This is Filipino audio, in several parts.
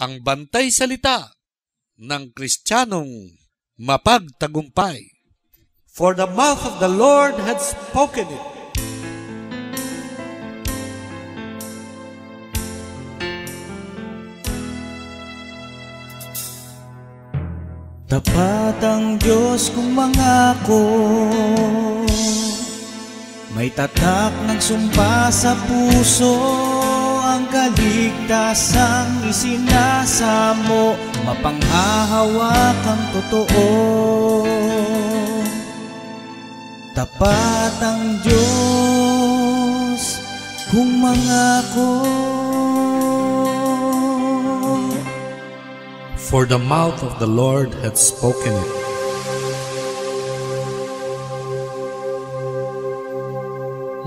ang bantay salita ng Kristiyanong mapagtagumpay. For the mouth of the Lord had spoken it. Tapat ang Diyos kung mangako, may tatak ng sumpa sa puso, ang kaligtasang isinasamo, mapanghahawakang totoo. Tapat ang Diyos kung mangako. For the mouth of the Lord had spoken it.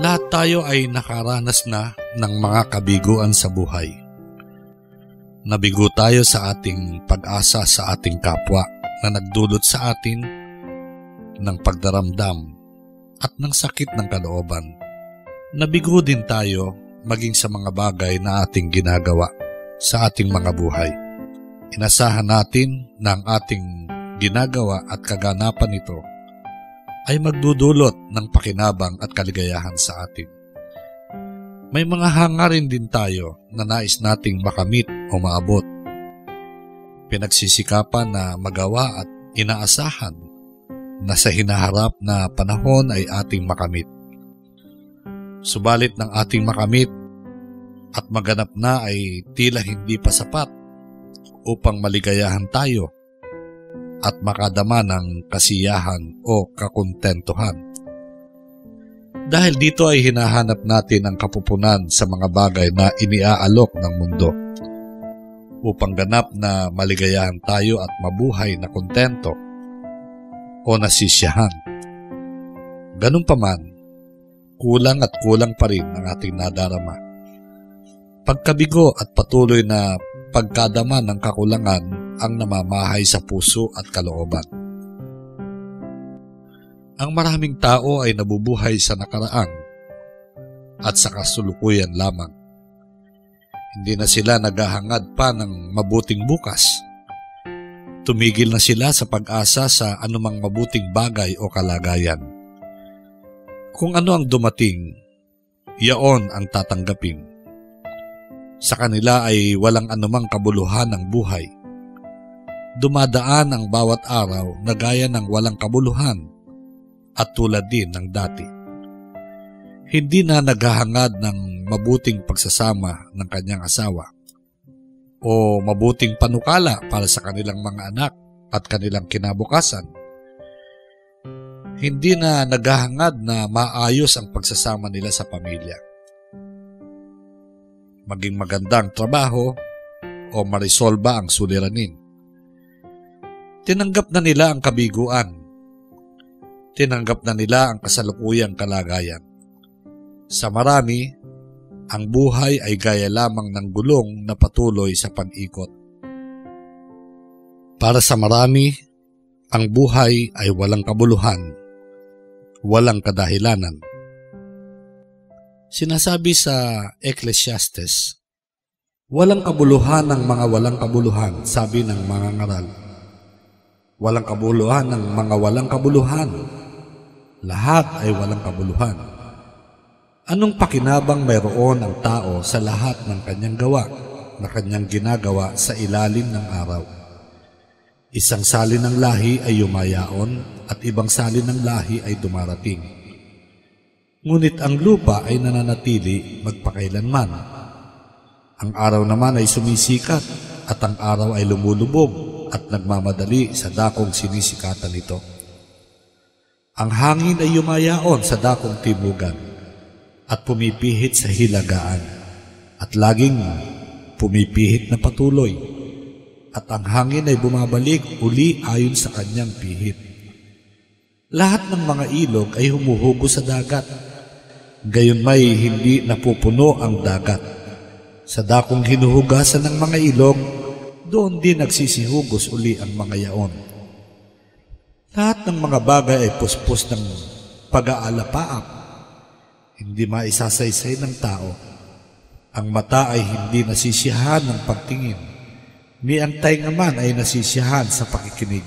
Lahat tayo ay nakaranas na ng mga kabiguan sa buhay. Nabigo tayo sa ating pag-asa sa ating kapwa na nagdulot sa atin ng pagdaramdam at ng sakit ng kalooban. Nabigo din tayo maging sa mga bagay na ating ginagawa sa ating mga buhay. Inasahan natin na ang ating ginagawa at kaganapan nito ay magdudulot ng pakinabang at kaligayahan sa atin. May mga hangarin din tayo na nais nating makamit o maabot. Pinagsisikapan na magawa at inaasahan na sa hinaharap na panahon ay ating makamit. Subalit ng ating makamit at maganap na ay tila hindi pa sapat upang maligayahan tayo at makadama ng kasiyahan o kakontentuhan. Dahil dito ay hinahanap natin ang kapupunan sa mga bagay na iniaalok ng mundo upang ganap na maligayahan tayo at mabuhay na kontento o nasisiyahan. Ganun pa man, kulang at kulang pa rin ang ating nadarama. Pagkabigo at patuloy na pagkadama ng kakulangan ang namamahay sa puso at kalooban. Ang maraming tao ay nabubuhay sa nakaraang at sa kasulukuyan lamang. Hindi na sila naghahangad pa ng mabuting bukas. Tumigil na sila sa pag-asa sa anumang mabuting bagay o kalagayan. Kung ano ang dumating, yaon ang tatanggapin. Sa kanila ay walang anumang kabuluhan ng buhay. Dumadaan ang bawat araw na gaya ng walang kabuluhan at tulad din ng dati. Hindi na naghahangad ng mabuting pagsasama ng kanyang asawa o mabuting panukala para sa kanilang mga anak at kanilang kinabukasan. Hindi na naghahangad na maayos ang pagsasama nila sa pamilya. Maging magandang trabaho o marisolba ang suliranin. Tinanggap na nila ang kabiguan. Tinanggap na nila ang kasalukuyang kalagayan. Sa marami, ang buhay ay gaya lamang ng gulong na patuloy sa pan-ikot. Para sa marami, ang buhay ay walang kabuluhan, walang kadahilanan. Sinasabi sa Ecclesiastes, walang kabuluhan ng mga walang kabuluhan, sabi ng mga ngaral. Walang kabuluhan ng mga walang kabuluhan. Lahat ay walang kabuluhan. Anong pakinabang mayroon ang tao sa lahat ng kanyang gawa na kanyang ginagawa sa ilalim ng araw? Isang salin ng lahi ay yumayaon at ibang salin ng lahi ay dumarating. Ngunit ang lupa ay nananatili magpakailanman. Ang araw naman ay sumisikat at ang araw ay lumulubog at nagmamadali sa dakong sinisikatan nito. Ang hangin ay yumayaon sa dakong timugan at pumipihit sa hilagaan at laging pumipihit na patuloy at ang hangin ay bumabalik uli ayon sa kanyang pihit. Lahat ng mga ilog ay humuhugo sa dagat. Gayon may hindi napupuno ang dagat. Sa dakong hinuhugasan ng mga ilog, doon din nagsisihugos uli ang mga yaon. Lahat ng mga bagay ay puspos ng pag-aalapaap. Hindi maisasaysay ng tao. Ang mata ay hindi nasisiyahan ng pagtingin. ni ang tainga man ay nasisiyahan sa pakikinig.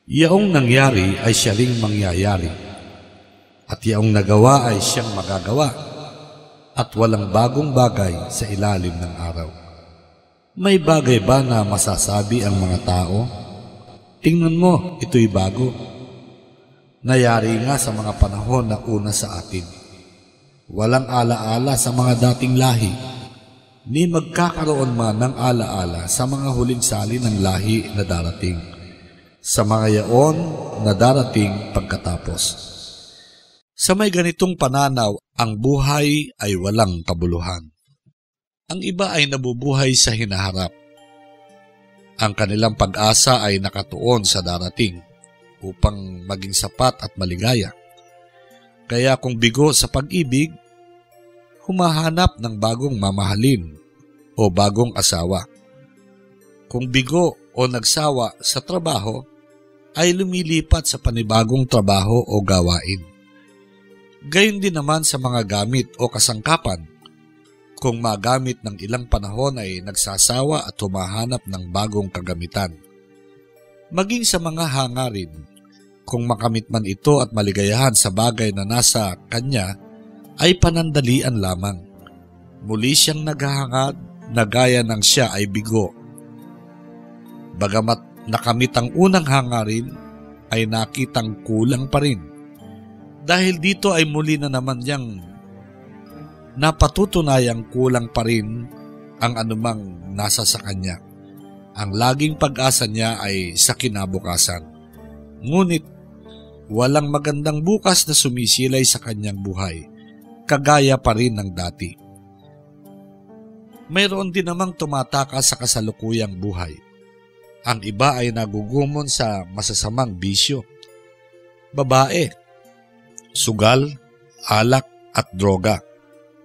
Yaong nangyari ay siya ring mangyayari, at yaong nagawa ay siyang magagawa, at walang bagong bagay sa ilalim ng araw. May bagay ba na masasabi ang mga tao? Tingnan mo, ito'y bago. Nayari nga sa mga panahon na una sa atin. Walang alaala sa mga dating lahi, ni magkakaroon man ng alaala sa mga huling sali ng lahi na darating, sa mga yaon na darating pagkatapos. Sa may ganitong pananaw, ang buhay ay walang kabuluhan. Ang iba ay nabubuhay sa hinaharap. Ang kanilang pag-asa ay nakatuon sa darating upang maging sapat at maligaya. Kaya kung bigo sa pag-ibig, humahanap ng bagong mamahalin o bagong asawa. Kung bigo o nagsawa sa trabaho, ay lumilipat sa panibagong trabaho o gawain. Gayon din naman sa mga gamit o kasangkapan. Kung magamit ng ilang panahon ay nagsasawa at humahanap ng bagong kagamitan. Maging sa mga hangarin, kung makamit man ito at maligayahan sa bagay na nasa kanya, ay panandalian lamang. Muli siyang naghahangad na gaya ng siya ay bigo. Bagamat nakamit ang unang hangarin, ay nakitang kulang pa rin. Dahil dito ay muli na naman niyang napatutunayang kulang pa rin ang anumang nasa sa kanya. Ang laging pag-asa niya ay sa kinabukasan. Ngunit walang magandang bukas na sumisilay sa kanyang buhay, kagaya pa rin ng dati. Mayroon din namang tumatakas sa kasalukuyang buhay. Ang iba ay nagugumon sa masasamang bisyo, babae, sugal, alak at droga,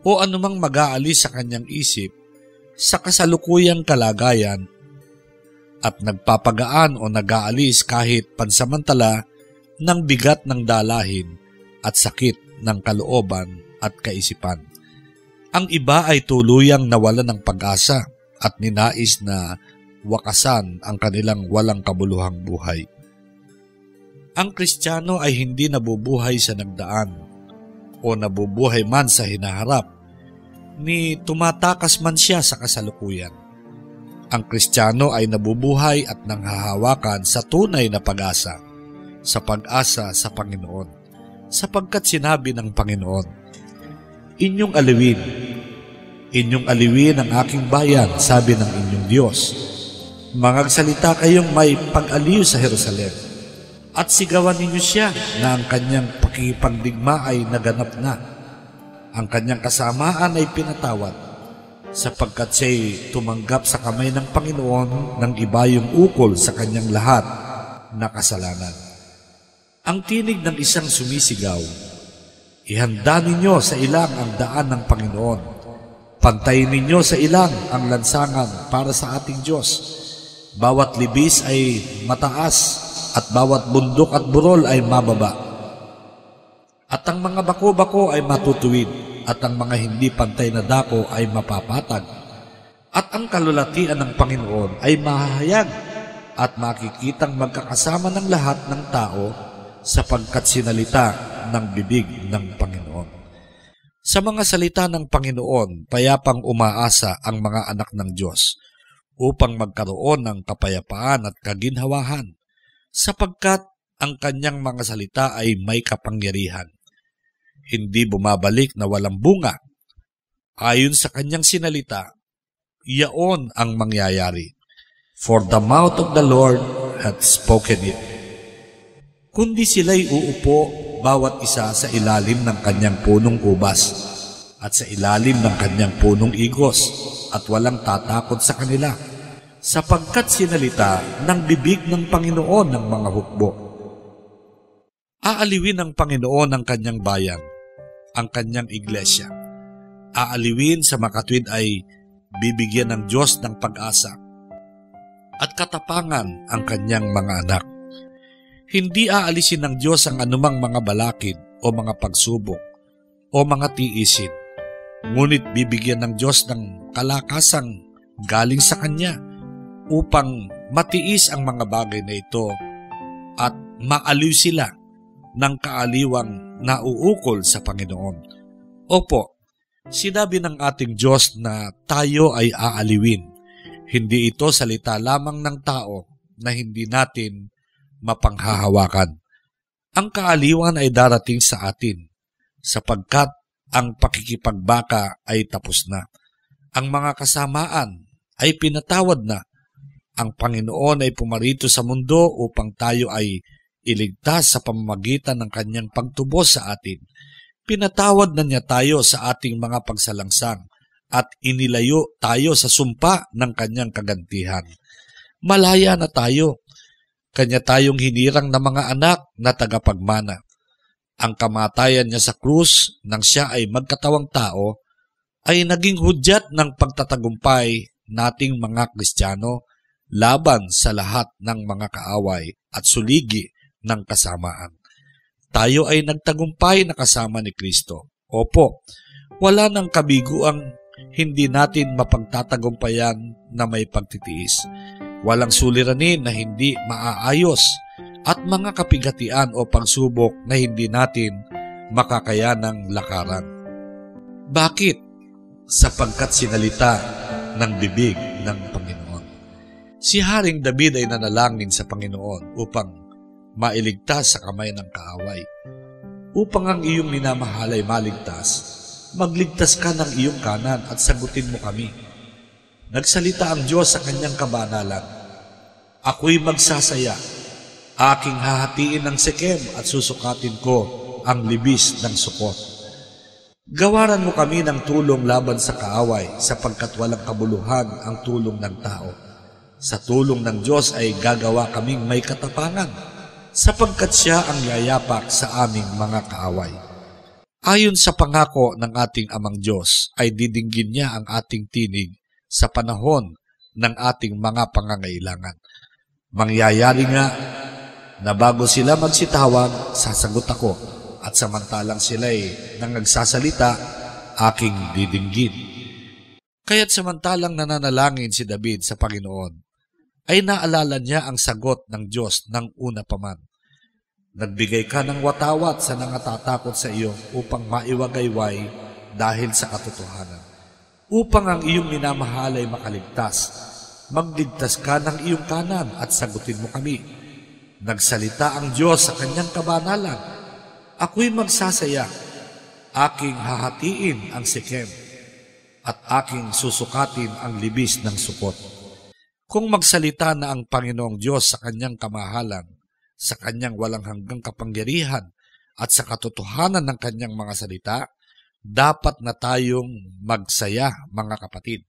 o anumang mag-aalis sa kanyang isip sa kasalukuyang kalagayan at nagpapagaan o nag-aalis kahit pansamantala ng bigat ng dalahin at sakit ng kalooban at kaisipan. Ang iba ay tuluyang nawalan ng pag-asa at ninais na wakasan ang kanilang walang kabuluhang buhay. Ang Kristiyano ay hindi nabubuhay sa nagdaan o nabubuhay man sa hinaharap, ni tumatakas man siya sa kasalukuyan. Ang Kristiyano ay nabubuhay at nanghahawakan sa tunay na pag-asa, sa pag-asa sa Panginoon, sapagkat sinabi ng Panginoon, "Inyong aliwin ang aking bayan," sabi ng inyong Diyos. "Magsalita kayong may pag-aliw sa Jerusalem, at sigawan ninyo siya na ang kanyang pakikipagdigma ay naganap na. Ang kanyang kasamaan ay pinatawad, sapagkat siya'y tumanggap sa kamay ng Panginoon ng iba yung ukol sa kanyang lahat na kasalanan." Ang tinig ng isang sumisigaw, "Ihanda ninyo sa ilang ang daan ng Panginoon. Pantayin ninyo sa ilang ang lansangan para sa ating Diyos. Bawat libis ay mataas at bawat bundok at burol ay mababa. At ang mga bako-bako ay matutuwid at ang mga hindi pantay na dako ay mapapatag. At ang kalulatian ng Panginoon ay mahahayag at makikitang magkakasama ng lahat ng tao sapagkat sinalita ng bibig ng Panginoon." Sa mga salita ng Panginoon, payapang umaasa ang mga anak ng Diyos upang magkaroon ng kapayapaan at kaginhawahan, sapagkat ang kanyang mga salita ay may kapangyarihan. Hindi bumabalik na walang bunga. Ayon sa kanyang sinalita, yaon ang mangyayari. For the mouth of the Lord hath spoken it. Kundi sila'y uupo bawat isa sa ilalim ng kanyang punong ubas at sa ilalim ng kanyang punong igos, at walang tatakot sa kanila, sapagkat sinalita ng bibig ng Panginoon ng mga hukbo. Aaliwin ng Panginoon ang kanyang bayan, ang kanyang iglesia. Aaliwin sa makatwid ay bibigyan ng Diyos ng pag-asa at katapangan ang kanyang mga anak. Hindi aalisin ng Diyos ang anumang mga balakid o mga pagsubok o mga tiisin, ngunit bibigyan ng Diyos ng kalakasang galing sa Kanya upang matiis ang mga bagay na ito at maaliw sila ng kaaliwang nauukol sa Panginoon. Opo, sinabi ng ating Diyos na tayo ay aaliwin. Hindi ito salita lamang ng tao na hindi natin mapanghahawakan. Ang kaaliwan ay darating sa atin sapagkat ang pakikipagbaka ay tapos na. Ang mga kasamaan ay pinatawad na. Ang Panginoon ay pumarito sa mundo upang tayo ay iligtas sa pamamagitan ng kanyang pagtubos sa atin. Pinatawad na niya tayo sa ating mga pagsalangsang at inilayo tayo sa sumpa ng kanyang kagantihan. Malaya na tayo. Kanya tayong hinirang na mga anak na tagapagmana. Ang kamatayan niya sa krus nang siya ay magkatawang tao ay naging hudyat ng pagtatagumpay nating mga Kristiyano laban sa lahat ng mga kaaway at suligi ng kasamaan. Tayo ay nagtagumpay na kasama ni Kristo. Opo, wala nang kabiguang hindi natin mapagtatagumpayan na may pagtitiis. Walang suliranin na hindi maaayos at mga kapigatian o pagsubok na hindi natin makakayanang lakaran. Bakit? Sapagkat sinalita ng bibig ng Panginoon. Si Haring David ay nanalangin sa Panginoon upang mailigtas sa kamay ng kaaway. Upang ang iyong minamahal ay maligtas, magligtas ka ng iyong kanan at sagutin mo kami. Nagsalita ang Diyos sa kanyang kabanalan. Ako'y magsasaya. Aking hahatiin ng Sekem at susukatin ko ang libis ng Sukot. Gawaran mo kami ng tulong laban sa kaaway sapagkat walang kabuluhan ang tulong ng tao. Sa tulong ng Diyos ay gagawa kaming may katapangan sapagkat siya ang yayapak sa aming mga kaaway. Ayon sa pangako ng ating Amang Diyos ay didinggin niya ang ating tinig sa panahon ng ating mga pangangailangan. Mangyayari nga na bago sila magsitawag, sasagot ako, at samantalang sila'y nangagsasalita, aking didinggin. Kaya't samantalang nananalangin si David sa Panginoon, ay naalala niya ang sagot ng Diyos ng una pa man. Nagbigay ka ng watawat sa nangatatakot sa iyo upang maiwagayway dahil sa katotohanan. Upang ang iyong minamahal ay makaligtas, magligtas ka ng iyong kanan at sagutin mo kami. Nagsalita ang Diyos sa kanyang kabanalan. Ako'y magsasaya, aking hahatiin ang Sekem, at aking susukatin ang libis ng Sukot. Kung magsalita na ang Panginoong Diyos sa kanyang kamahalan, sa kanyang walang hanggang kapangyarihan, at sa katotohanan ng kanyang mga salita, dapat na tayong magsaya, mga kapatid.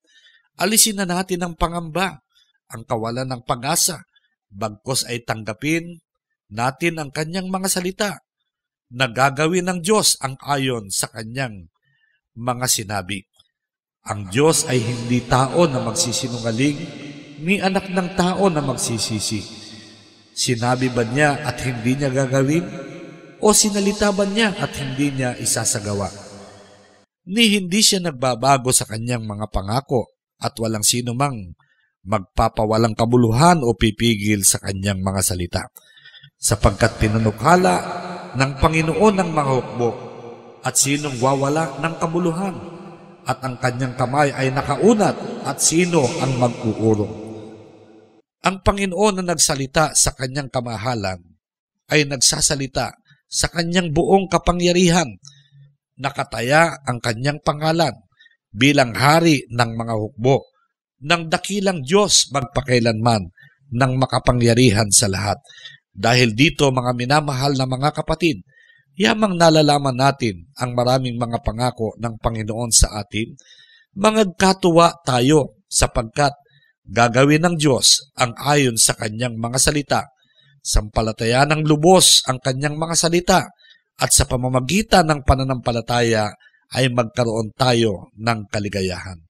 Alisin na natin ang pangamba, ang kawalan ng pag-asa, bagkos ay tanggapin natin ang kanyang mga salita na gagawin ng Diyos ang ayon sa kanyang mga sinabi. Ang Diyos ay hindi tao na magsisinungaling, ni anak ng tao na magsisisi. Sinabi ba niya at hindi niya gagawin? O sinalita ba niya at hindi niya isasagawa? Ni hindi siya nagbabago sa kanyang mga pangako at walang sino mang magpapawalang kabuluhan o pipigil sa kanyang mga salita. Sapagkat pinanukala ng Panginoon ang mga hukbo at sinong wawala ng kabuluhan at ang kanyang kamay ay nakaunat at sino ang mag-uurong. Ang Panginoon na nagsalita sa kanyang kamahalan ay nagsasalita sa kanyang buong kapangyarihan. Nakataya ang kanyang pangalan bilang hari ng mga hukbo ng dakilang Diyos magpakailanman ng makapangyarihan sa lahat. Dahil dito, mga minamahal na mga kapatid, yamang nalalaman natin ang maraming mga pangako ng Panginoon sa atin, mangagkatuwa tayo sapagkat gagawin ng Diyos ang ayon sa kanyang mga salita. Sampalatayan ng lubos ang kanyang mga salita at sa pamamagitan ng pananampalataya ay magkaroon tayo ng kaligayahan.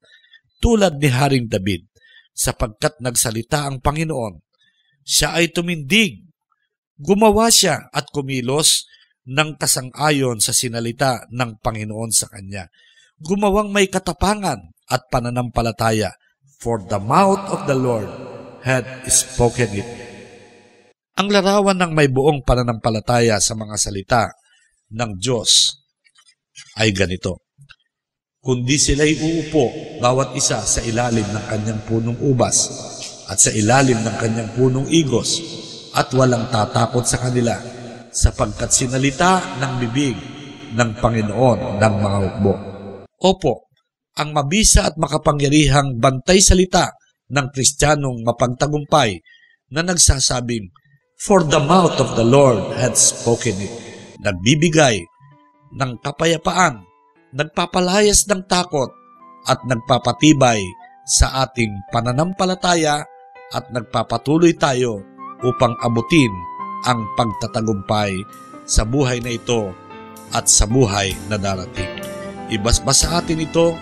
Tulad ni Haring David, sapagkat nagsalita ang Panginoon, siya ay tumindig. Gumawa siya at kumilos ng kasang-ayon sa sinalita ng Panginoon sa kanya. Gumawang may katapangan at pananampalataya, for the mouth of the Lord had spoken it. Ang larawan ng may buong pananampalataya sa mga salita ng Diyos ay ganito. Kundi sila'y uupo, bawat isa sa ilalim ng kanyang punong ubas at sa ilalim ng kanyang punong igos at walang tatakot sa kanila sapagkat sinalita ng bibig ng Panginoon ng mga hukbo. Opo, ang mabisa at makapangyarihang bantay salita ng Kristiyanong mapagtagumpay na nagsasabing, For the mouth of the Lord had spoken it. Nagbibigay ng kapayapaan, nagpapalayas ng takot, at nagpapatibay sa ating pananampalataya at nagpapatuloy tayo upang abutin ang pagtatagumpay sa buhay na ito at sa buhay na darating. Ibasbas sa atin ito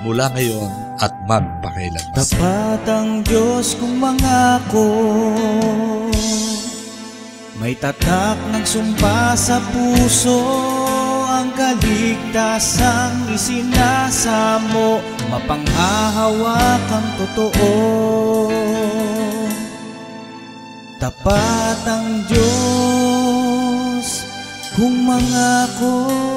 mula ngayon at magpakailanman. Tapat ang Diyos kung mangako, may tatak ng sumpa sa puso, ang kaligtasang isinasamo, mapanghahawakang totoo. Tapat ang Diyos kung mangako,